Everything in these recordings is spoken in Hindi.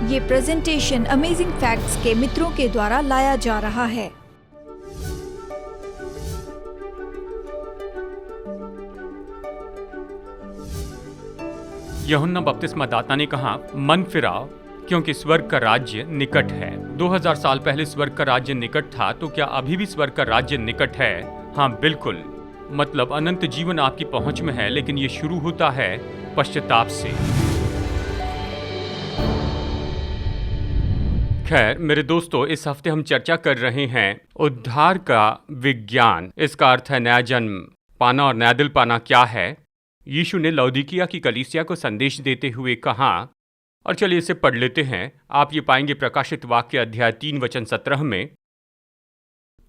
ये प्रेजेंटेशन अमेजिंग फैक्ट्स के मित्रों के द्वारा लाया जा रहा है। यूहन्ना बपतिस्मादाता ने कहा, मन फिराओ क्योंकि स्वर्ग का राज्य निकट है। 2000 साल पहले स्वर्ग का राज्य निकट था, तो क्या अभी भी स्वर्ग का राज्य निकट है? हाँ, बिल्कुल। मतलब अनंत जीवन आपकी पहुंच में है, लेकिन ये शुरू होता है पश्चाताप से। खैर मेरे दोस्तों, इस हफ्ते हम चर्चा कर रहे हैं उद्धार का विज्ञान। इसका अर्थ है नया जन्म पाना, और नया दिल पाना क्या है। यीशु ने लौदीकिया की कलीसिया को संदेश देते हुए कहा, और चलिए इसे पढ़ लेते हैं। आप ये पाएंगे प्रकाशित वाक्य अध्याय 3 वचन 17 में।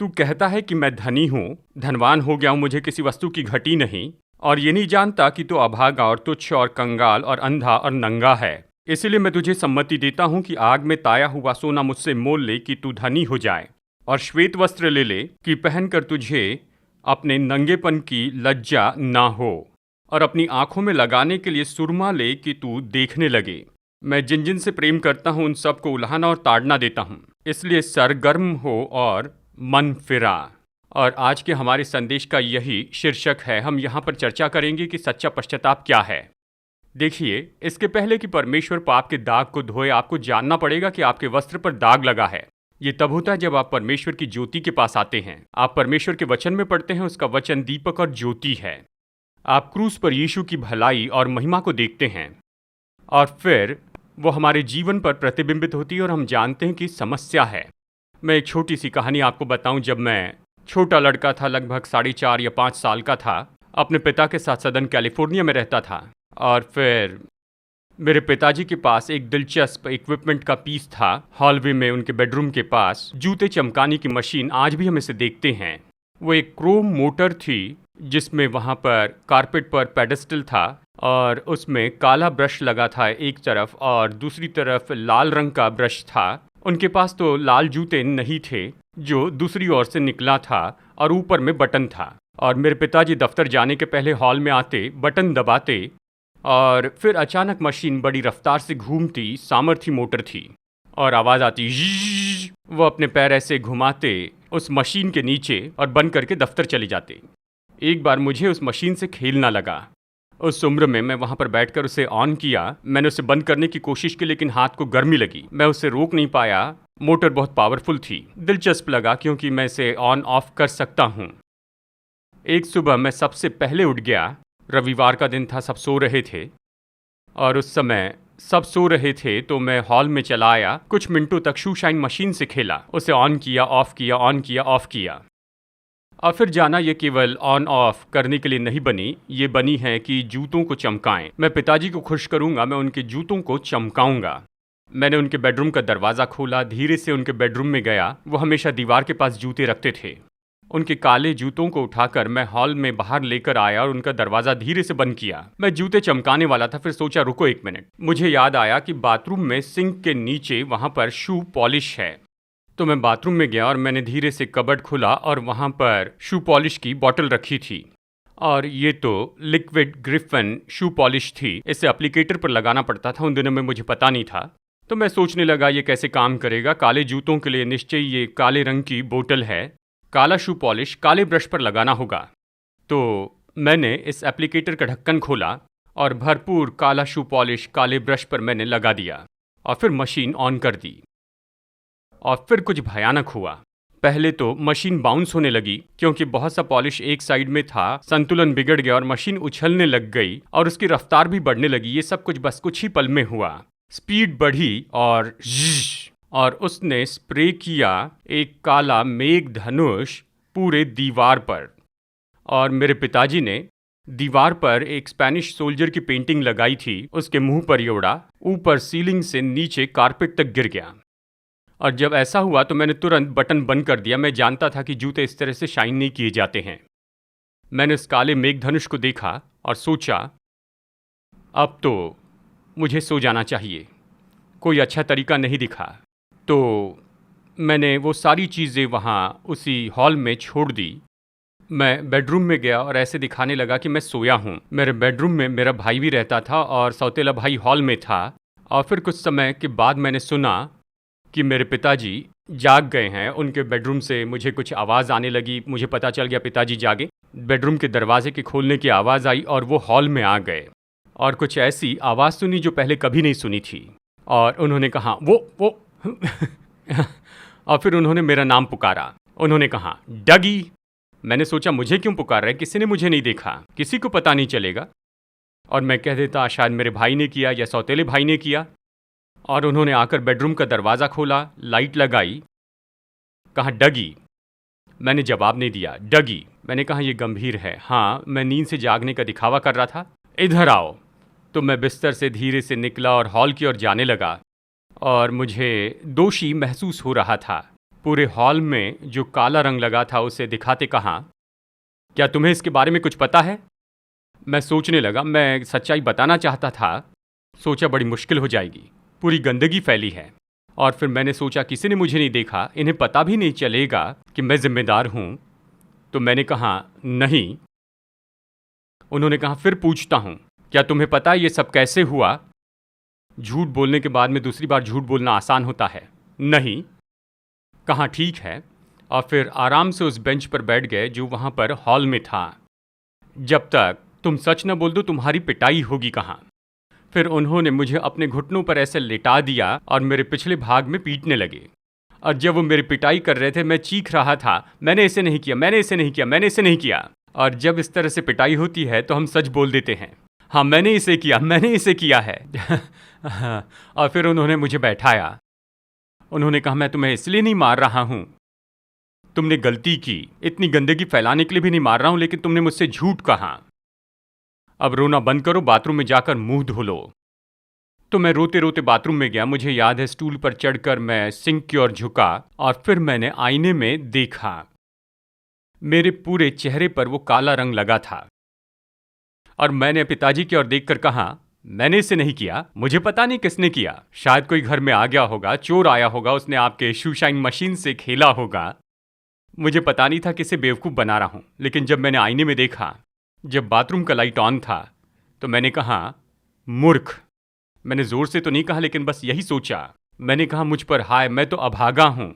तू कहता है कि मैं धनी हूँ, धनवान हो गया हूँ, मुझे किसी वस्तु की घटी नहीं, और ये नहीं जानता कि तू अभागा और तुच्छ और कंगाल और अंधा और नंगा है। इसलिए मैं तुझे सम्मति देता हूँ कि आग में ताया हुआ सोना मुझसे मोल ले कि तू धनी हो जाए, और श्वेत वस्त्र ले ले कि पहनकर तुझे अपने नंगेपन की लज्जा ना हो, और अपनी आंखों में लगाने के लिए सुरमा ले कि तू देखने लगे। मैं जिन जिन से प्रेम करता हूँ उन सबको उल्हाना और ताड़ना देता हूँ। इसलिए सरगर्म हो और मन फिरा। और आज के हमारे संदेश का यही शीर्षक है। हम यहाँ पर चर्चा करेंगे कि सच्चा पश्चाताप क्या है। देखिए, इसके पहले कि परमेश्वर पाप के दाग को धोए, आपको जानना पड़ेगा कि आपके वस्त्र पर दाग लगा है। ये तब होता है जब आप परमेश्वर की ज्योति के पास आते हैं। आप परमेश्वर के वचन में पढ़ते हैं, उसका वचन दीपक और ज्योति है। आप क्रूस पर यीशु की भलाई और महिमा को देखते हैं, और फिर वो हमारे जीवन पर प्रतिबिंबित होती है, और हम जानते हैं कि समस्या है। मैं एक छोटी सी कहानी आपको बताऊं। जब मैं छोटा लड़का था, लगभग 4.5 या 5 साल का था, अपने पिता के साथ सदर्न कैलिफोर्निया में रहता था। और फिर मेरे पिताजी के पास एक दिलचस्प इक्विपमेंट का पीस था। हॉलवे में उनके बेडरूम के पास जूते चमकाने की मशीन, आज भी हम इसे देखते हैं। वो एक क्रोम मोटर थी जिसमें वहाँ पर कारपेट पर पेडेस्टल था, और उसमें काला ब्रश लगा था एक तरफ, और दूसरी तरफ लाल रंग का ब्रश था। उनके पास तो लाल जूते नहीं थे जो दूसरी ओर से निकला था, और ऊपर में बटन था। और मेरे पिताजी दफ्तर जाने के पहले हॉल में आते, बटन दबाते, और फिर अचानक मशीन बड़ी रफ्तार से घूमती। सामर्थी मोटर थी और आवाज़ आती ज़्ज़। वो अपने पैर ऐसे घुमाते उस मशीन के नीचे और बंद करके दफ्तर चले जाते। एक बार मुझे उस मशीन से खेलना लगा। उस उम्र में मैं वहाँ पर बैठकर उसे ऑन किया। मैंने उसे बंद करने की कोशिश की, लेकिन हाथ को गर्मी लगी। मैं उसे रोक नहीं पाया। मोटर बहुत पावरफुल थी। दिलचस्प लगा क्योंकि मैं इसे ऑन ऑफ कर सकता हूँ। एक सुबह मैं सबसे पहले उठ गया। रविवार का दिन था, सब सो रहे थे, और उस समय सब सो रहे थे तो मैं हॉल में चला आया। कुछ मिनटों तक शू शाइन मशीन से खेला, उसे ऑन किया, ऑफ किया, ऑन किया, ऑफ किया। और फिर जाना ये केवल ऑन ऑफ करने के लिए नहीं बनी, ये बनी है कि जूतों को चमकाएं। मैं पिताजी को खुश करूंगा, मैं उनके जूतों को चमकाऊंगा। मैंने उनके बेडरूम का दरवाज़ा खोला, धीरे से उनके बेडरूम में गया। वो हमेशा दीवार के पास जूते रखते थे। उनके काले जूतों को उठाकर मैं हॉल में बाहर लेकर आया और उनका दरवाज़ा धीरे से बंद किया। मैं जूते चमकाने वाला था, फिर सोचा रुको एक मिनट। मुझे याद आया कि बाथरूम में सिंक के नीचे वहाँ पर शू पॉलिश है। तो मैं बाथरूम में गया और मैंने धीरे से कबर्ड खोला, और वहाँ पर शू पॉलिश की बॉटल रखी थी। और ये तो लिक्विड ग्रिफन शू पॉलिश थी। इसे एप्लीकेटर पर लगाना पड़ता था। उन दिनों में मुझे पता नहीं था। तो मैं सोचने लगा ये कैसे काम करेगा। काले जूतों के लिए निश्चय ये काले रंग की बोतल है, काला शू पॉलिश काले ब्रश पर लगाना होगा। तो मैंने इस एप्लीकेटर का ढक्कन खोला और भरपूर काला शू पॉलिश काले ब्रश पर मैंने लगा दिया, और फिर मशीन ऑन कर दी। और फिर कुछ भयानक हुआ। पहले तो मशीन बाउंस होने लगी क्योंकि बहुत सा पॉलिश एक साइड में था। संतुलन बिगड़ गया और मशीन उछलने लग गई, और उसकी रफ्तार भी बढ़ने लगी। ये सब कुछ बस कुछ ही पल में हुआ। स्पीड बढ़ी और उसने स्प्रे किया एक काला मेघ धनुष पूरे दीवार पर। और मेरे पिताजी ने दीवार पर एक स्पेनिश सोल्जर की पेंटिंग लगाई थी, उसके मुंह पर योड़ा ऊपर सीलिंग से नीचे कारपेट तक गिर गया। और जब ऐसा हुआ तो मैंने तुरंत बटन बंद कर दिया। मैं जानता था कि जूते इस तरह से शाइन नहीं किए जाते हैं। मैंने उस काले मेघ धनुष को देखा और सोचा अब तो मुझे सो जाना चाहिए। कोई अच्छा तरीका नहीं दिखा। तो मैंने वो सारी चीज़ें वहाँ उसी हॉल में छोड़ दी। मैं बेडरूम में गया और ऐसे दिखाने लगा कि मैं सोया हूँ। मेरे बेडरूम में मेरा भाई भी रहता था और सौतेला भाई हॉल में था। और फिर कुछ समय के बाद मैंने सुना कि मेरे पिताजी जाग गए हैं। उनके बेडरूम से मुझे कुछ आवाज़ आने लगी। मुझे पता चल गया पिताजी जागे। बेडरूम के दरवाजे के खोलने की आवाज़ आई और वो हॉल में आ गए और कुछ ऐसी आवाज़ सुनी जो पहले कभी नहीं सुनी थी। और उन्होंने कहा वो और फिर उन्होंने मेरा नाम पुकारा। उन्होंने कहा डगी। मैंने सोचा मुझे क्यों पुकार रहे, किसी ने मुझे नहीं देखा, किसी को पता नहीं चलेगा। और मैं कह देता शायद मेरे भाई ने किया या सौतेले भाई ने किया। और उन्होंने आकर बेडरूम का दरवाज़ा खोला, लाइट लगाई, कहा डगी। मैंने जवाब नहीं दिया। डगी। मैंने कहा यह गंभीर है। हाँ, मैं नींद से जागने का दिखावा कर रहा था। इधर आओ। तो मैं बिस्तर से धीरे से निकला और हॉल की ओर जाने लगा और मुझे दोषी महसूस हो रहा था। पूरे हॉल में जो काला रंग लगा था उसे दिखाते कहा, क्या तुम्हें इसके बारे में कुछ पता है? मैं सोचने लगा। मैं सच्चाई बताना चाहता था, सोचा बड़ी मुश्किल हो जाएगी, पूरी गंदगी फैली है। और फिर मैंने सोचा किसी ने मुझे नहीं देखा, इन्हें पता भी नहीं चलेगा कि मैं जिम्मेदार हूँ। तो मैंने कहा नहीं। उन्होंने कहा फिर पूछता हूँ, क्या तुम्हें पता है ये सब कैसे हुआ? झूठ बोलने के बाद में दूसरी बार झूठ बोलना आसान होता है। नहीं। कहा ठीक है। और फिर आराम से उस बेंच पर बैठ गए जो वहाँ पर हॉल में था। जब तक तुम सच न बोल दो तुम्हारी पिटाई होगी कहाँ। फिर उन्होंने मुझे अपने घुटनों पर ऐसे लिटा दिया और मेरे पिछले भाग में पीटने लगे। और जब वो मेरी पिटाई कर रहे थे मैं चीख रहा था, मैंने इसे नहीं किया, मैंने इसे नहीं किया, मैंने इसे नहीं किया। और जब इस तरह से पिटाई होती है तो हम सच बोल देते हैं, हाँ मैंने इसे किया, मैंने इसे किया है। और फिर उन्होंने मुझे बैठाया। उन्होंने कहा मैं तुम्हें इसलिए नहीं मार रहा हूँ, तुमने गलती की, इतनी गंदगी फैलाने के लिए भी नहीं मार रहा हूँ, लेकिन तुमने मुझसे झूठ कहा। अब रोना बंद करो, बाथरूम में जाकर मुंह धो लो। तो मैं रोते रोते बाथरूम में गया। मुझे याद है स्टूल पर चढ़कर मैं सिंक की ओर झुका और फिर मैंने आईने में देखा। मेरे पूरे चेहरे पर वो काला रंग लगा था और मैंने पिताजी की ओर देखकर कहा मैंने इसे नहीं किया, मुझे पता नहीं किसने किया। शायद कोई घर में आ गया होगा, चोर आया होगा, उसने आपके शू शाइन मशीन से खेला होगा। मुझे पता नहीं था किसे बेवकूफ़ बना रहा हूं। लेकिन जब मैंने आईने में देखा, जब बाथरूम का लाइट ऑन था, तो मैंने कहा मूर्ख। मैंने जोर से तो नहीं कहा, लेकिन बस यही सोचा। मैंने कहा मुझ पर हाय, मैं तो अभागा हूं।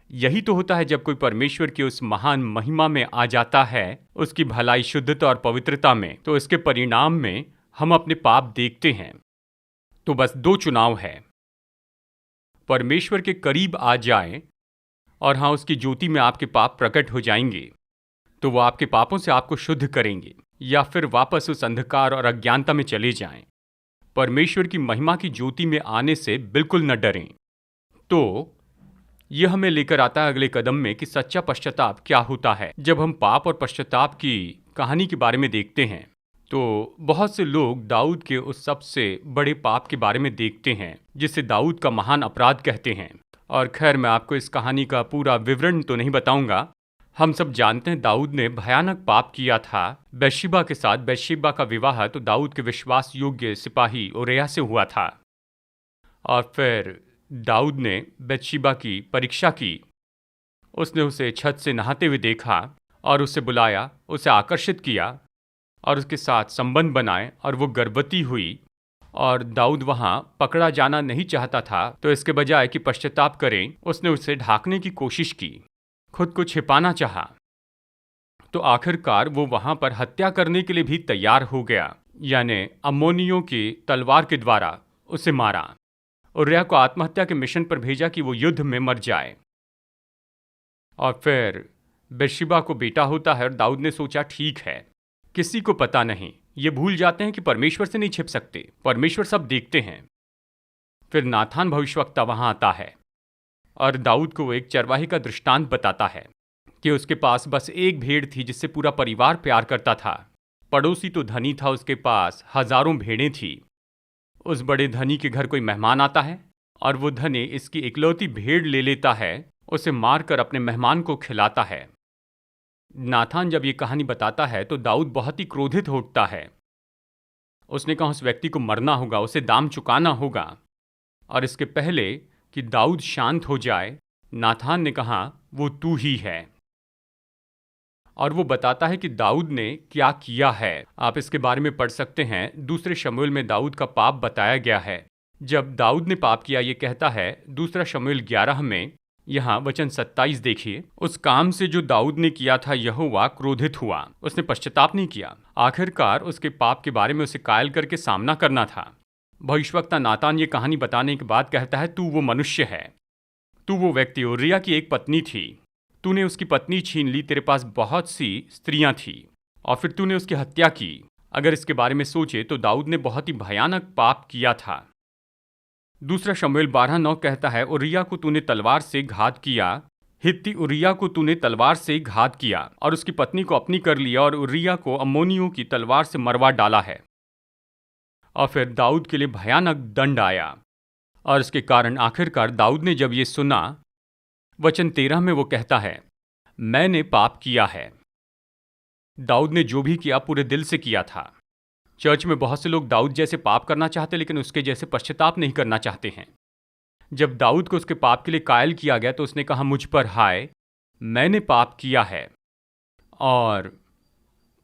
यही तो होता है जब कोई परमेश्वर की उस महान महिमा में आ जाता है, उसकी भलाई, शुद्धता और पवित्रता में, तो इसके परिणाम में हम अपने पाप देखते हैं। तो बस दो चुनाव है, परमेश्वर के करीब आ जाएं और हाँ उसकी ज्योति में आपके पाप प्रकट हो जाएंगे तो वो आपके पापों से आपको शुद्ध करेंगे, या फिर वापस उस अंधकार और अज्ञानता में चले जाएं। परमेश्वर की महिमा की ज्योति में आने से बिल्कुल न डरें। तो यह हमें लेकर आता है अगले कदम में कि सच्चा पश्चाताप क्या होता है। जब हम पाप और पश्चाताप की कहानी के बारे में देखते हैं तो बहुत से लोग दाऊद के उस सबसे बड़े पाप के बारे में देखते हैं जिसे दाऊद का महान अपराध कहते हैं। और खैर मैं आपको इस कहानी का पूरा विवरण तो नहीं बताऊंगा। हम सब जानते हैं दाऊद ने भयानक पाप किया था बैतशेबा के साथ। बैतशेबा का विवाह तो दाऊद के विश्वास योग्य सिपाही उरिय्याह से हुआ था। और फिर दाऊद ने बैतशेबा की परीक्षा की। उसने उसे छत से नहाते हुए देखा और उसे बुलाया, उसे आकर्षित किया और उसके साथ संबंध बनाए और वो गर्भवती हुई। और दाऊद वहाँ पकड़ा जाना नहीं चाहता था, तो इसके बजाय कि पश्चाताप करें उसने उसे ढांकने की कोशिश की, खुद को छिपाना चाहा। तो आखिरकार वो वहाँ पर हत्या करने के लिए भी तैयार हो गया, यानी अम्मोनियों की तलवार के द्वारा उसे मारा। उरिय्याह को आत्महत्या के मिशन पर भेजा कि वो युद्ध में मर जाए। और फिर बैतशेबा को बेटा होता है और दाऊद ने सोचा ठीक है, किसी को पता नहीं। ये भूल जाते हैं कि परमेश्वर से नहीं छिप सकते, परमेश्वर सब देखते हैं। फिर नाथान भविष्यवक्ता वहां आता है और दाऊद को एक चरवाही का दृष्टांत बताता है कि उसके पास बस एक भेड़ थी जिससे पूरा परिवार प्यार करता था। पड़ोसी तो धनी था, उसके पास हजारों भेड़ें थी। उस बड़े धनी के घर कोई मेहमान आता है और वो धनी इसकी इकलौती भेड़ ले लेता है, उसे मारकर अपने मेहमान को खिलाता है। नाथान जब ये कहानी बताता है तो दाऊद बहुत ही क्रोधित हो उठता है। उसने कहा उस व्यक्ति को मरना होगा, उसे दाम चुकाना होगा। और इसके पहले कि दाऊद शांत हो जाए, नाथान ने कहा वो तू ही है। और वो बताता है कि दाऊद ने क्या किया है। आप इसके बारे में पढ़ सकते हैं। दूसरे शमूएल में दाऊद का पाप बताया गया है। जब दाऊद ने पाप किया, ये कहता है दूसरा शमूएल 11 में, यहाँ वचन 27 देखिए। उस काम से जो दाऊद ने किया था यहोवा क्रोधित हुआ, उसने पश्चाताप नहीं किया। आखिरकार उसके पाप के बारे में उसे कायल करके सामना करना था। भविष्यवक्ता नातान ये कहानी बताने के बाद कहता है, तू वो मनुष्य है, तू वो व्यक्ति, उरिया की एक पत्नी थी, तूने उसकी पत्नी छीन ली, तेरे पास बहुत सी स्त्रियां थी और फिर तूने उसकी हत्या की। अगर इसके बारे में सोचे तो दाऊद ने बहुत ही भयानक पाप किया था। दूसरा शमूएल 12:9 कहता है, उरिया को तूने तलवार से घात किया, हित्ती उरिया को तूने तलवार से घात किया और उसकी पत्नी को अपनी कर लिया और उरिया को अम्मोनियों की तलवार से मरवा डाला है। और फिर दाऊद के लिए भयानक दंड आया और इसके कारण आखिरकार दाऊद ने जब ये सुना, वचन 13 में वो कहता है, मैंने पाप किया है। दाऊद ने जो भी किया पूरे दिल से किया था। चर्च में बहुत से लोग दाऊद जैसे पाप करना चाहते लेकिन उसके जैसे पश्चाताप नहीं करना चाहते हैं। जब दाऊद को उसके पाप के लिए कायल किया गया तो उसने कहा, मुझ पर हाय, मैंने पाप किया है, और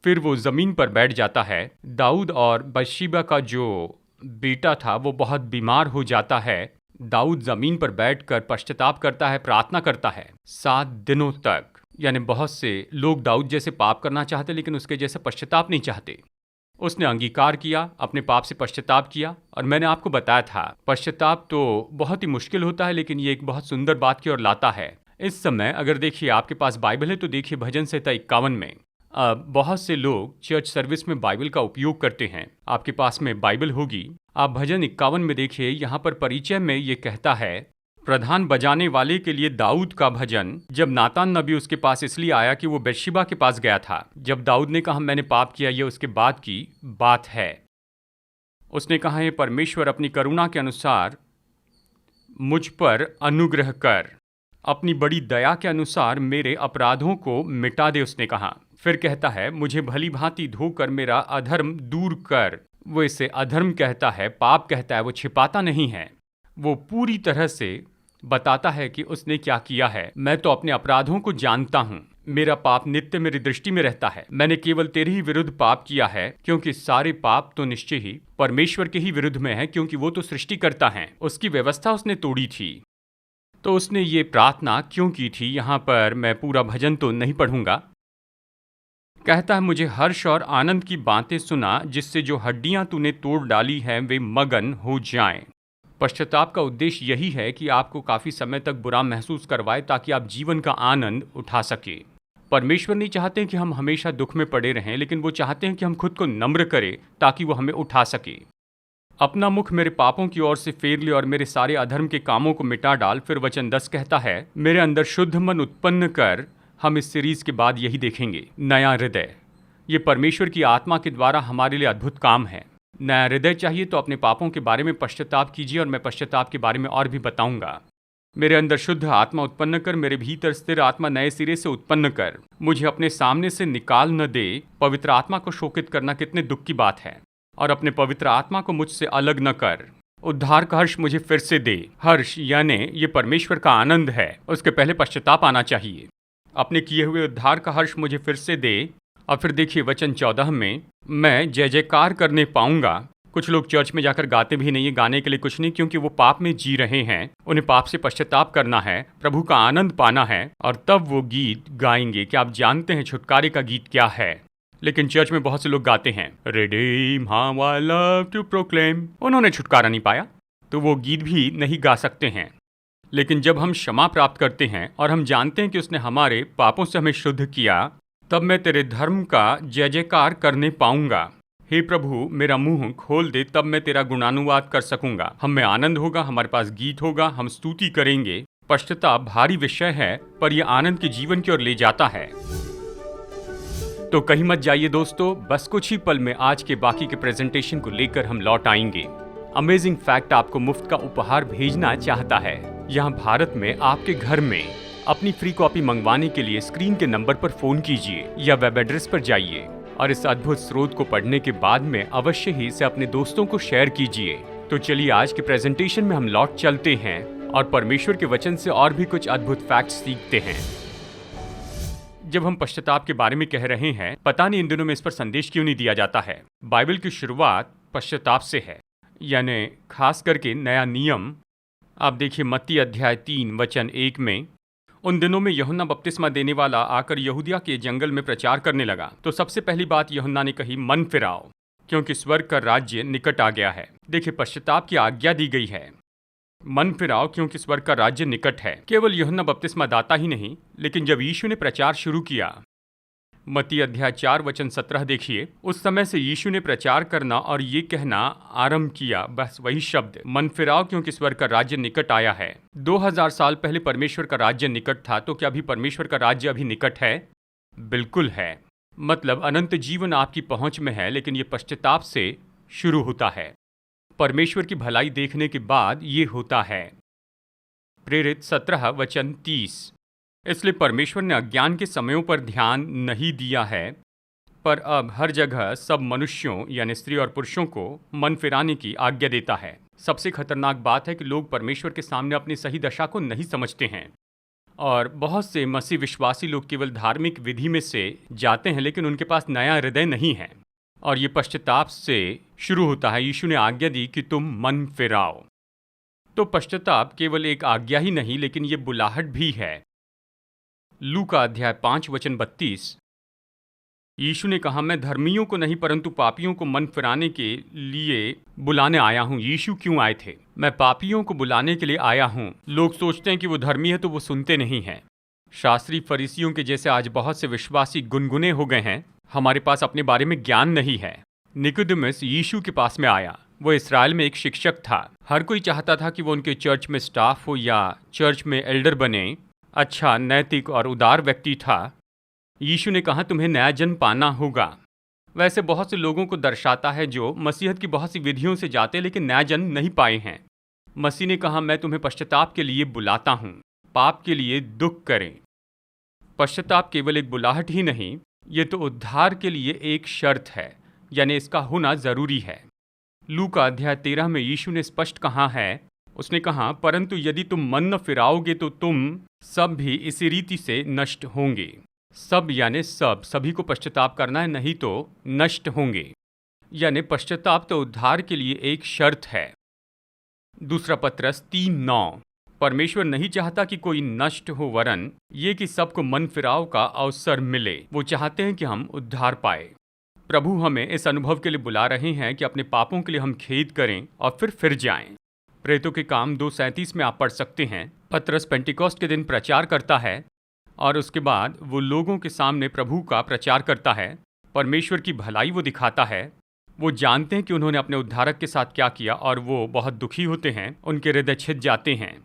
फिर वो जमीन पर बैठ जाता है। दाऊद और बतशेबा का जो बेटा था वो बहुत बीमार हो जाता है। दाऊद जमीन पर बैठकर पश्चाताप करता है, प्रार्थना करता है 7 दिनों तक। यानी बहुत से लोग दाऊद जैसे पाप करना चाहते लेकिन उसके जैसे पश्चाताप नहीं चाहते। उसने अंगीकार किया, अपने पाप से पश्चाताप किया, और मैंने आपको बताया था पश्चाताप तो बहुत ही मुश्किल होता है लेकिन ये एक बहुत सुंदर बात की ओर लाता है। इस समय अगर देखिए आपके पास बाइबल है तो देखिए भजन संहिता 51 में। अब बहुत से लोग चर्च सर्विस में बाइबल का उपयोग करते हैं। आपके पास में बाइबल होगी, आप भजन 51 में देखिए, यहाँ पर परिचय में ये कहता है, प्रधान बजाने वाले के लिए दाऊद का भजन। जब नातान नबी उसके पास इसलिए आया कि वो बतशेबा के पास गया था। जब दाऊद ने कहा मैंने पाप किया, ये उसके बाद की बात है। उसने कहा, हे परमेश्वर, अपनी करुणा के अनुसार मुझ पर अनुग्रह कर, अपनी बड़ी दया के अनुसार मेरे अपराधों को मिटा दे, उसने कहा। फिर कहता है, मुझे भली भांति धोकर मेरा अधर्म दूर कर। वो इसे अधर्म कहता है, पाप कहता है, वो छिपाता नहीं है, वो पूरी तरह से बताता है कि उसने क्या किया है। मैं तो अपने अपराधों को जानता हूँ, मेरा पाप नित्य मेरी दृष्टि में रहता है। मैंने केवल तेरे ही विरुद्ध पाप किया है, क्योंकि सारे पाप तो निश्चय ही परमेश्वर के ही विरुद्ध में है, क्योंकि वो तो सृष्टि करता है, उसकी व्यवस्था उसने तोड़ी थी। तो उसने ये प्रार्थना क्यों की थी, यहाँ पर मैं पूरा भजन तो नहीं पढ़ूंगा। कहता है, मुझे हर्ष और आनंद की बातें सुना, जिससे जो हड्डियां तूने तोड़ डाली हैं वे मगन हो जाएं। पश्चाताप का उद्देश्य यही है कि आपको काफ़ी समय तक बुरा महसूस करवाए ताकि आप जीवन का आनंद उठा सके। परमेश्वर नहीं चाहते कि हम हमेशा दुख में पड़े रहें, लेकिन वो चाहते हैं कि हम खुद को नम्र करें ताकि वो हमें उठा सके। अपना मुख मेरे पापों की ओर से फेर ले और मेरे सारे अधर्म के कामों को मिटा डाल। फिर वचन 10 कहता है, मेरे अंदर शुद्ध मन उत्पन्न कर। हम इस सीरीज के बाद यही देखेंगे, नया हृदय। ये परमेश्वर की आत्मा के द्वारा हमारे लिए अद्भुत काम है। नया हृदय चाहिए तो अपने पापों के बारे में पश्चाताप कीजिए, और मैं पश्चाताप के बारे में और भी बताऊंगा। मेरे अंदर शुद्ध आत्मा उत्पन्न कर, मेरे भीतर स्थिर आत्मा नए सिरे से उत्पन्न कर। मुझे अपने सामने से निकाल न दे। पवित्र आत्मा को शोकित करना कितने दुख की बात है, और अपने पवित्र आत्मा को मुझसे अलग न कर। उद्धार का हर्ष मुझे फिर से दे। हर्ष यानी ये परमेश्वर का आनंद है, उसके पहले पश्चाताप आना चाहिए। अपने किए हुए उद्धार का हर्ष मुझे फिर से दे। और फिर देखिए वचन 14 में, मैं जय जयकार करने पाऊंगा। कुछ लोग चर्च में जाकर गाते भी नहीं है, गाने के लिए कुछ नहीं, क्योंकि वो पाप में जी रहे हैं। उन्हें पाप से पश्चाताप करना है, प्रभु का आनंद पाना है, और तब वो गीत गाएंगे। क्या आप जानते हैं छुटकारे का गीत क्या है? लेकिन चर्च में बहुत से लोग गाते हैं, redeem how I love to proclaim. उन्होंने छुटकारा नहीं पाया तो वो गीत भी नहीं गा सकते हैं। लेकिन जब हम क्षमा प्राप्त करते हैं और हम जानते हैं कि उसने हमारे पापों से हमें शुद्ध किया, तब मैं तेरे धर्म का जय जयकार करने पाऊंगा। हे प्रभु, मेरा मुंह खोल दे, तब मैं तेरा गुणानुवाद कर सकूंगा। हम में आनंद होगा, हमारे पास गीत होगा, हम स्तुति करेंगे। पश्चाताप भारी विषय है, पर यह आनंद के जीवन की ओर ले जाता है। तो कहीं मत जाइए दोस्तों, बस कुछ ही पल में आज के बाकी के प्रेजेंटेशन को लेकर हम लौट आएंगे। अमेजिंग फैक्ट आपको मुफ्त का उपहार भेजना चाहता है। यहाँ भारत में आपके घर में अपनी फ्री कॉपी मंगवाने के लिए स्क्रीन के नंबर पर फोन कीजिए या वेब एड्रेस पर जाइए, और इस अद्भुत स्रोत को पढ़ने के बाद में अवश्य ही इसे अपने दोस्तों को शेयर कीजिए। तो चलिए आज के प्रेजेंटेशन में हम लौट चलते हैं और परमेश्वर के वचन से और भी कुछ अद्भुत फैक्ट सीखते हैं। जब हम पश्चाताप के बारे में कह रहे हैं, पता नहीं इन दिनों में इस पर संदेश क्यों नहीं दिया जाता है। बाइबल की शुरुआत पश्चाताप से है। यानी खास करके नया नियम। आप देखिए मत्ती अध्याय 3 वचन 1 में, उन दिनों में यूहन्ना बपतिस्मा देने वाला आकर यहूदिया के जंगल में प्रचार करने लगा। तो सबसे पहली बात यूहन्ना ने कही, मन फिराओ क्योंकि स्वर्ग का राज्य निकट आ गया है। देखिए पश्चाताप की आज्ञा दी गई है। मन फिराओ क्योंकि स्वर्ग का राज्य निकट है। केवल यूहन्ना बपतिस्मा दाता ही नहीं, लेकिन जब यीशु ने प्रचार शुरू किया, मत्ती अध्याय 4 वचन 17 देखिए, उस समय से यीशु ने प्रचार करना और ये कहना आरंभ किया, बस वही शब्द, मन फिराओ क्योंकि स्वर्ग का राज्य निकट आया है। 2000 साल पहले परमेश्वर का राज्य निकट था, तो क्या अभी परमेश्वर का राज्य अभी निकट है? बिल्कुल है। मतलब अनंत जीवन आपकी पहुंच में है, लेकिन ये पश्चाताप से शुरू होता है। परमेश्वर की भलाई देखने के बाद ये होता है। प्रेरित 17 वचन 30। इसलिए परमेश्वर ने अज्ञान के समयों पर ध्यान नहीं दिया है, पर अब हर जगह सब मनुष्यों यानी स्त्री और पुरुषों को मन फिराने की आज्ञा देता है। सबसे खतरनाक बात है कि लोग परमेश्वर के सामने अपनी सही दशा को नहीं समझते हैं, और बहुत से मसीह विश्वासी लोग केवल धार्मिक विधि में से जाते हैं, लेकिन उनके पास नया हृदय नहीं है, और ये पश्चाताप से शुरू होता है। यीशु ने आज्ञा दी कि तुम मन फिराओ। तो पश्चाताप केवल एक आज्ञा ही नहीं, लेकिन ये बुलाहट भी है। लूका अध्याय 5 वचन 32, यीशु ने कहा, मैं धर्मियों को नहीं परंतु पापियों को मन फिराने के लिए बुलाने आया हूँ। यीशु क्यों आए थे? मैं पापियों को बुलाने के लिए आया हूँ। लोग सोचते हैं कि वो धर्मी है तो वो सुनते नहीं हैं। शास्त्री फरीसियों के जैसे आज बहुत से विश्वासी गुनगुने हो गए हैं। हमारे पास अपने बारे में ज्ञान नहीं है। निकोदेमुस यीशु के पास में आया। वो इस्राएल में एक शिक्षक था। हर कोई चाहता था कि वो उनके चर्च में स्टाफ हो या चर्च में एल्डर बने। अच्छा, नैतिक और उदार व्यक्ति था। यीशु ने कहा, तुम्हें नया जन्म पाना होगा। वैसे बहुत से लोगों को दर्शाता है जो मसीहत की बहुत सी विधियों से जाते लेकिन नया जन्म नहीं पाए हैं। मसीह ने कहा, मैं तुम्हें पश्चाताप के लिए बुलाता हूँ, पाप के लिए दुख करें। पश्चाताप केवल एक बुलाहट ही नहीं, ये तो उद्धार के लिए एक शर्त है, यानी इसका होना जरूरी है। लूका अध्याय 13 में यीशु ने स्पष्ट कहा है, उसने कहा, परंतु यदि तुम मन न फिराओगे तो तुम सब भी इसी रीति से नष्ट होंगे। सब यानी सब, सभी को पश्चाताप करना है, नहीं तो नष्ट होंगे। यानी पश्चाताप तो उद्धार के लिए एक शर्त है। दूसरा पत्रस 3:9, परमेश्वर नहीं चाहता कि कोई नष्ट हो, वरन ये कि सबको मन फिराव का अवसर मिले। वो चाहते हैं कि हम उद्धार पाए। प्रभु हमें इस अनुभव के लिए बुला रहे हैं कि अपने पापों के लिए हम खेद करें और फिर जाएं। प्रेरितों के काम 2:37 में आप पढ़ सकते हैं। पतरस पेंटिकॉस्ट के दिन प्रचार करता है और उसके बाद वो लोगों के सामने प्रभु का प्रचार करता है। परमेश्वर की भलाई वो दिखाता है। वो जानते हैं कि उन्होंने अपने उद्धारक के साथ क्या किया, और वो बहुत दुखी होते हैं। उनके हृदय छिद जाते हैं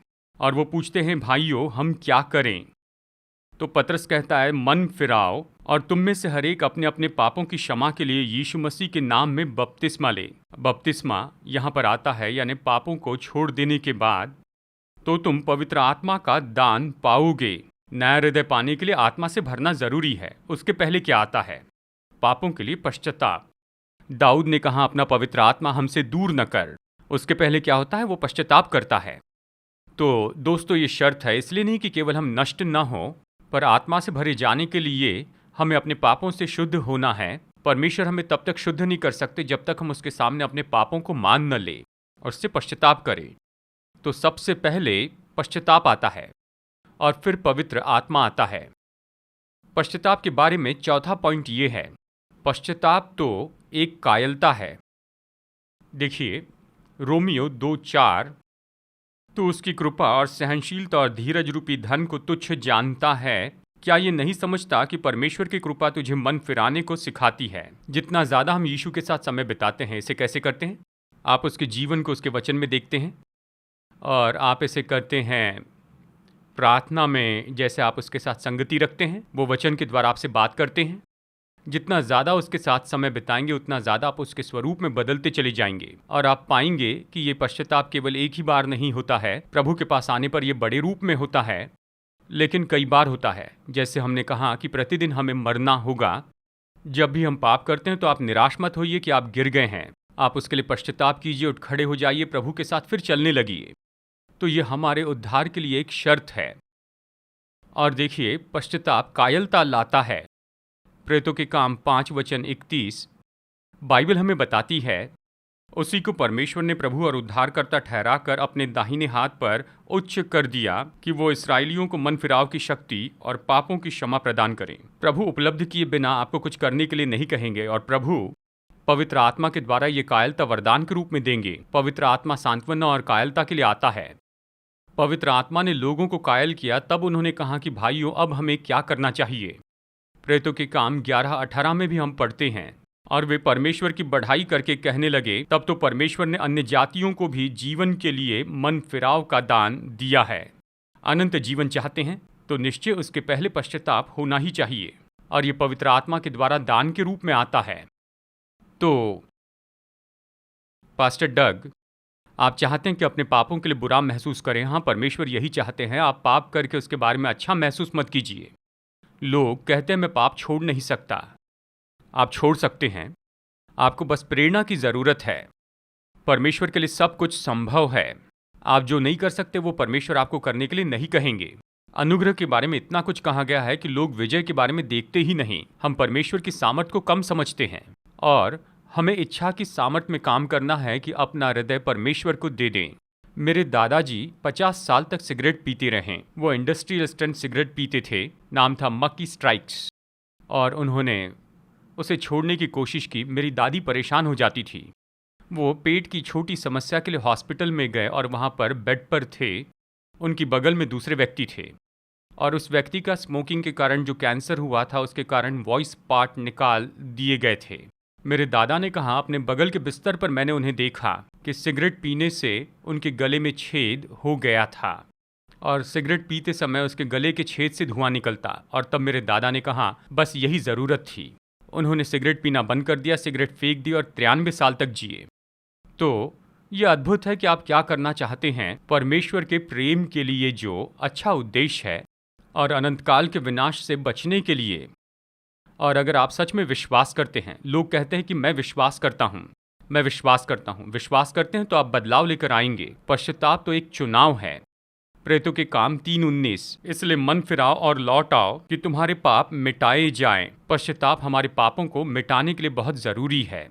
और वो पूछते हैं, भाइयों हम क्या करें? तो पतरस कहता है, मन फिराओ और तुम में से हर एक अपने अपने पापों की क्षमा के लिए यीशु मसीह के नाम में बपतिस्मा ले। बपतिस्मा यहाँ पर आता है यानी पापों को छोड़ देने के बाद तो तुम पवित्र आत्मा का दान पाओगे। नया हृदय पाने के लिए आत्मा से भरना जरूरी है। उसके पहले क्या आता है? पापों के लिए पश्चाताप। दाऊद ने कहा, अपना पवित्र आत्मा हमसे दूर न कर। उसके पहले क्या होता है? वो पश्चाताप करता है। तो दोस्तों ये शर्त है, इसलिए नहीं कि केवल हम नष्ट न हो, पर आत्मा से भरे जाने के लिए हमें अपने पापों से शुद्ध होना है। परमेश्वर हमें तब तक शुद्ध नहीं कर सकते जब तक हम उसके सामने अपने पापों को मान न ले और उससे पश्चाताप करें। तो सबसे पहले पश्चाताप आता है और फिर पवित्र आत्मा आता है। पश्चाताप के बारे में चौथा पॉइंट ये है, पश्चाताप तो एक कायलता है। देखिए रोमियो 2:4, तो उसकी कृपा और सहनशीलता और धीरज रूपी धन को तुच्छ जानता है। क्या ये नहीं समझता कि परमेश्वर की कृपा तुझे मन फिराने को सिखाती है? जितना ज़्यादा हम यीशु के साथ समय बिताते हैं, इसे कैसे करते हैं? आप उसके जीवन को उसके वचन में देखते हैं, और आप इसे करते हैं प्रार्थना में। जैसे आप उसके साथ संगति रखते हैं, वो वचन के द्वारा आपसे बात करते हैं। जितना ज़्यादा उसके साथ समय बिताएंगे, उतना ज़्यादा आप उसके स्वरूप में बदलते चले जाएंगे, और आप पाएंगे कि ये पश्चाताप केवल एक ही बार नहीं होता है। प्रभु के पास आने पर यह बड़े रूप में होता है, लेकिन कई बार होता है। जैसे हमने कहा कि प्रतिदिन हमें मरना होगा। जब भी हम पाप करते हैं तो आप निराश मत होइए कि आप गिर गए हैं। आप उसके लिए पश्चाताप कीजिए, उठ खड़े हो जाइए, प्रभु के साथ फिर चलने लगिए। तो ये हमारे उद्धार के लिए एक शर्त है। और देखिए, पश्चाताप कायलता लाता है। प्रेरितों के काम 5:31 बाइबल हमें बताती है, उसी को परमेश्वर ने प्रभु और उद्धारकर्ता ठहराकर अपने दाहिने हाथ पर उच्च कर दिया कि वो इसराइलियों को मन फिराव की शक्ति और पापों की क्षमा प्रदान करें। प्रभु उपलब्ध किए बिना आपको कुछ करने के लिए नहीं कहेंगे और प्रभु पवित्र आत्मा के द्वारा ये कायलता वरदान के रूप में देंगे। पवित्र आत्मा सांत्वना और कायलता के लिए आता है। पवित्र आत्मा ने लोगों को कायल किया, तब उन्होंने कहा कि भाइयों अब हमें क्या करना चाहिए। प्रेरितों के काम 11:18 में भी हम पढ़ते हैं, और वे परमेश्वर की बढ़ाई करके कहने लगे, तब तो परमेश्वर ने अन्य जातियों को भी जीवन के लिए मन फिराव का दान दिया है। अनंत जीवन चाहते हैं तो निश्चय उसके पहले पश्चाताप होना ही चाहिए, और ये पवित्र आत्मा के द्वारा दान के रूप में आता है। तो पास्टर डग, आप चाहते हैं कि अपने पापों के लिए बुरा महसूस करें। हाँ, परमेश्वर यही चाहते हैं। आप पाप करके उसके बारे में अच्छा महसूस मत कीजिए। लोग कहते हैं मैं पाप छोड़ नहीं सकता। आप छोड़ सकते हैं, आपको बस प्रेरणा की ज़रूरत है। परमेश्वर के लिए सब कुछ संभव है। आप जो नहीं कर सकते वो परमेश्वर आपको करने के लिए नहीं कहेंगे। अनुग्रह के बारे में इतना कुछ कहा गया है कि लोग विजय के बारे में देखते ही नहीं। हम परमेश्वर की सामर्थ को कम समझते हैं, और हमें इच्छा की सामर्थ में काम करना है कि अपना हृदय परमेश्वर को दे दें। मेरे दादाजी 50 साल तक सिगरेट पीते रहे। वो इंडस्ट्रियल स्टैंड सिगरेट पीते थे, नाम था मक्की स्ट्राइक्स, और उन्होंने उसे छोड़ने की कोशिश की। मेरी दादी परेशान हो जाती थी। वो पेट की छोटी समस्या के लिए हॉस्पिटल में गए और वहाँ पर बेड पर थे। उनकी बगल में दूसरे व्यक्ति थे, और उस व्यक्ति का स्मोकिंग के कारण जो कैंसर हुआ था उसके कारण वॉइस पार्ट निकाल दिए गए थे। मेरे दादा ने कहा, अपने बगल के बिस्तर पर मैंने उन्हें देखा कि सिगरेट पीने से उनके गले में छेद हो गया था, और सिगरेट पीते समय उसके गले के छेद से धुआं निकलता। और तब मेरे दादा ने कहा बस यही ज़रूरत थी। उन्होंने सिगरेट पीना बंद कर दिया, सिगरेट फेंक दी, और 93 साल तक जिए। तो यह अद्भुत है कि आप क्या करना चाहते हैं। परमेश्वर के प्रेम के लिए जो अच्छा उद्देश्य है, और अनंतकाल के विनाश से बचने के लिए। और अगर आप सच में विश्वास करते हैं, लोग कहते हैं कि मैं विश्वास करता हूँ, मैं विश्वास करता हूँ। विश्वास करते हैं तो आप बदलाव लेकर आएंगे। पश्चाताप तो एक चुनाव है। प्रेरितों के काम 3:19, इसलिए मन फिराओ और लौट आओ कि तुम्हारे पाप मिटाए जाएं। पश्चाताप हमारे पापों को मिटाने के लिए बहुत जरूरी है।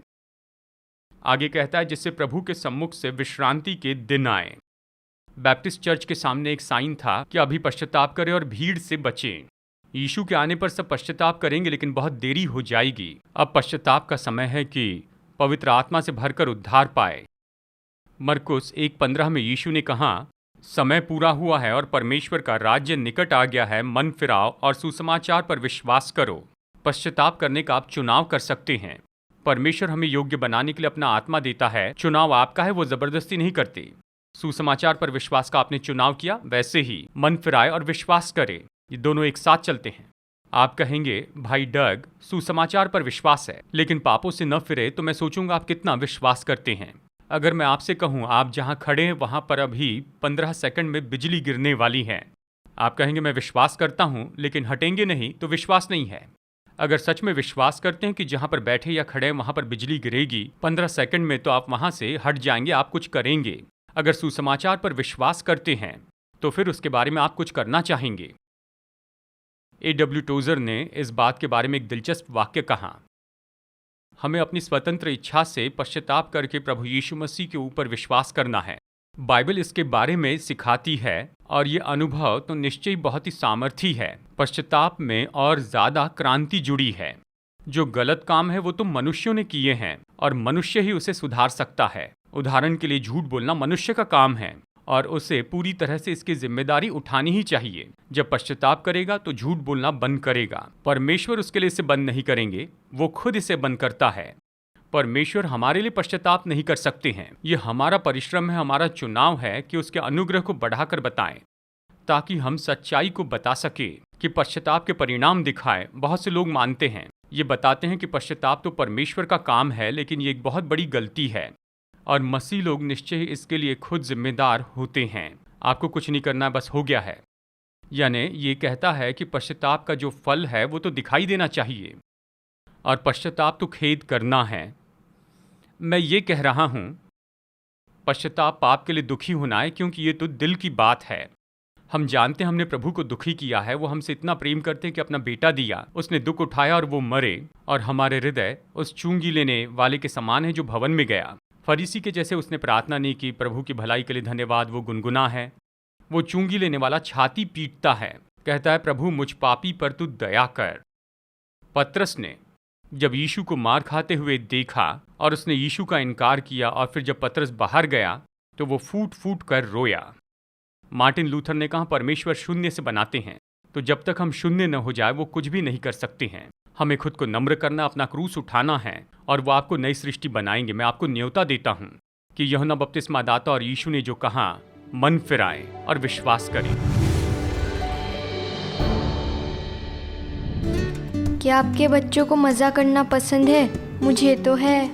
आगे कहता है, जिससे प्रभु के सम्मुख से विश्रांति के दिन आए। बैप्टिस्ट चर्च के सामने एक साइन था कि अभी पश्चाताप करें और भीड़ से बचें। यीशु के आने पर सब पश्चाताप करेंगे, लेकिन बहुत देरी हो जाएगी। अब पश्चाताप का समय है कि पवित्र आत्मा से भरकर उद्धार पाए। मरकुस 1:15 में यीशु ने कहा, समय पूरा हुआ है और परमेश्वर का राज्य निकट आ गया है। मन फिराओ और सुसमाचार पर विश्वास करो। पश्चाताप करने का आप चुनाव कर सकते हैं। परमेश्वर हमें योग्य बनाने के लिए अपना आत्मा देता है। चुनाव आपका है, वो जबरदस्ती नहीं करते। सुसमाचार पर विश्वास का आपने चुनाव किया, वैसे ही मन फिराए और विश्वास करे। ये दोनों एक साथ चलते हैं। आप कहेंगे, भाई डग, सुसमाचार पर विश्वास है लेकिन पापों से न फिरे, तो मैं सोचूंगा आप कितना विश्वास करते हैं। अगर मैं आपसे कहूं आप जहां खड़े हैं वहां पर अभी 15 सेकंड में बिजली गिरने वाली है, आप कहेंगे मैं विश्वास करता हूं लेकिन हटेंगे नहीं, तो विश्वास नहीं है। अगर सच में विश्वास करते हैं कि जहां पर बैठे या खड़े हैं वहां पर बिजली गिरेगी 15 सेकंड में, तो आप वहां से हट जाएंगे, आप कुछ करेंगे। अगर सुसमाचार पर विश्वास करते हैं तो फिर उसके बारे में आप कुछ करना चाहेंगे। A.W. टोजर ने इस बात के बारे में एक दिलचस्प वाक्य कहा, हमें अपनी स्वतंत्र इच्छा से पश्चाताप करके प्रभु यीशु मसीह के ऊपर विश्वास करना है। बाइबल इसके बारे में सिखाती है, और ये अनुभव तो निश्चय बहुत ही सामर्थी है। पश्चाताप में और ज़्यादा क्रांति जुड़ी है। जो गलत काम है वो तो मनुष्यों ने किए हैं, और मनुष्य ही उसे सुधार सकता है। उदाहरण के लिए झूठ बोलना मनुष्य का काम है, और उसे पूरी तरह से इसकी जिम्मेदारी उठानी ही चाहिए। जब पश्चाताप करेगा तो झूठ बोलना बंद करेगा। परमेश्वर उसके लिए इसे बंद नहीं करेंगे, वो खुद इसे बंद करता है। परमेश्वर हमारे लिए पश्चाताप नहीं कर सकते हैं। ये हमारा परिश्रम है, हमारा चुनाव है कि उसके अनुग्रह को बढ़ाकर बताएं, ताकि हम सच्चाई को बता सके कि पश्चाताप के परिणाम दिखाएं। बहुत से लोग मानते हैं, ये बताते हैं कि पश्चाताप तो परमेश्वर का काम है, लेकिन ये एक बहुत बड़ी गलती है, और मसीह लोग निश्चय ही इसके लिए खुद जिम्मेदार होते हैं। आपको कुछ नहीं करना, बस हो गया है। यानी ये कहता है कि पश्चाताप का जो फल है वो तो दिखाई देना चाहिए, और पश्चाताप तो खेद करना है। मैं ये कह रहा हूँ, पश्चाताप पाप के लिए दुखी होना है, क्योंकि ये तो दिल की बात है। हम जानते हैं हमने प्रभु को दुखी किया है। वो हमसे इतना प्रेम करते हैं कि अपना बेटा दिया, उसने दुख उठाया और वो मरे, और हमारे हृदय उस चूंगी लेने वाले के समान है जो भवन में गया। फरीसी के जैसे उसने प्रार्थना नहीं की, प्रभु की भलाई के लिए धन्यवाद, वो गुनगुना है। वो चुंगी लेने वाला छाती पीटता है, कहता है प्रभु मुझ पापी पर तू दया कर। पतरस ने जब यीशु को मार खाते हुए देखा और उसने यीशु का इनकार किया और फिर जब पतरस बाहर गया तो वो फूट फूट कर रोया। मार्टिन लूथर ने कहा परमेश्वर शून्य से बनाते हैं, तो जब तक हम शून्य न हो जाए वो कुछ भी नहीं कर सकते हैं। हमें खुद को नम्र करना, अपना क्रूस उठाना है और वो आपको नई सृष्टि बनाएंगे। मैं आपको न्योता देता हूं कि यूहन्ना बपतिस्मा दाता और यीशु ने जो कहा, मन फिराएं और विश्वास करें। क्या आपके बच्चों को मज़ा करना पसंद है? मुझे तो है।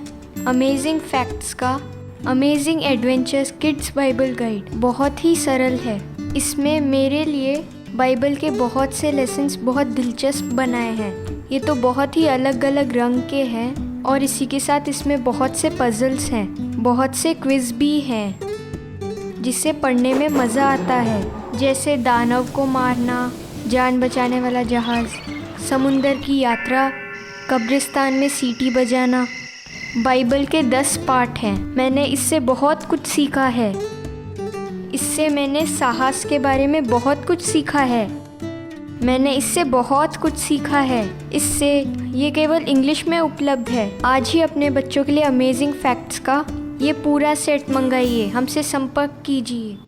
अमेजिंग फैक्ट्स का amazing adventures kids Bible guide बहुत ही सरल है। इसमें मेरे लिए बाइबल के बहुत से लेसन्स बहुत दिलचस्प बनाए हैं। ये तो बहुत ही अलग अलग रंग के हैं और इसी के साथ इसमें बहुत से पजल्स हैं, बहुत से क्विज भी हैं जिससे पढ़ने में मज़ा आता है, जैसे दानव को मारना, जान बचाने वाला जहाज़, समुंदर की यात्रा, कब्रिस्तान में सीटी बजाना। बाइबल के 10 पार्ट हैं। मैंने इससे बहुत कुछ सीखा है। इससे मैंने साहस के बारे में बहुत कुछ सीखा है। मैंने इससे बहुत कुछ सीखा है। इससे ये केवल इंग्लिश में उपलब्ध है। आज ही अपने बच्चों के लिए अमेजिंग फैक्ट्स का ये पूरा सेट मंगाइए। हमसे संपर्क कीजिए।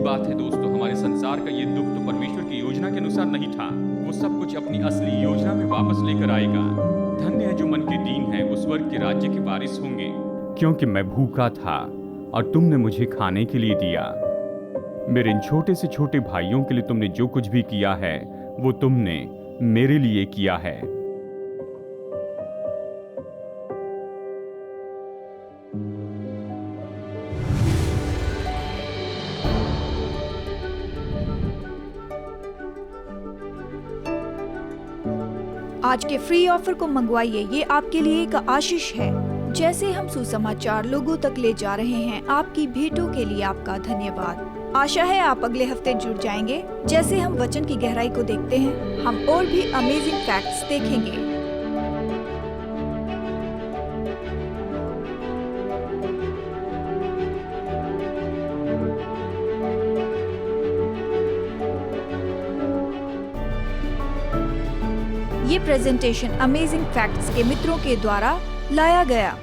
बात है दोस्तों, हमारे संसार का ये दुख तो परमेश्वर की योजना के अनुसार नहीं था। वो सब कुछ अपनी असली योजना में वापस लेकर आएगा। धन्य है जो मन के दीन है, वो स्वर्ग के राज्य के वारिस होंगे। क्योंकि मैं भूखा था और तुमने मुझे खाने के लिए दिया। मेरे इन छोटे से छोटे भाइयों के लिए तुमने जो कुछ भी किया है वो तुमने मेरे लिए किया है। आज के फ्री ऑफर को मंगवाइए, ये आपके लिए एक आशीष है। जैसे हम सुसमाचार लोगों तक ले जा रहे हैं, आपकी भेंटों के लिए आपका धन्यवाद। आशा है आप अगले हफ्ते जुड़ जाएंगे। जैसे हम वचन की गहराई को देखते हैं, हम और भी अमेजिंग फैक्ट्स देखेंगे। ये प्रेजेंटेशन अमेजिंग फैक्ट्स के मित्रों के द्वारा लाया गया।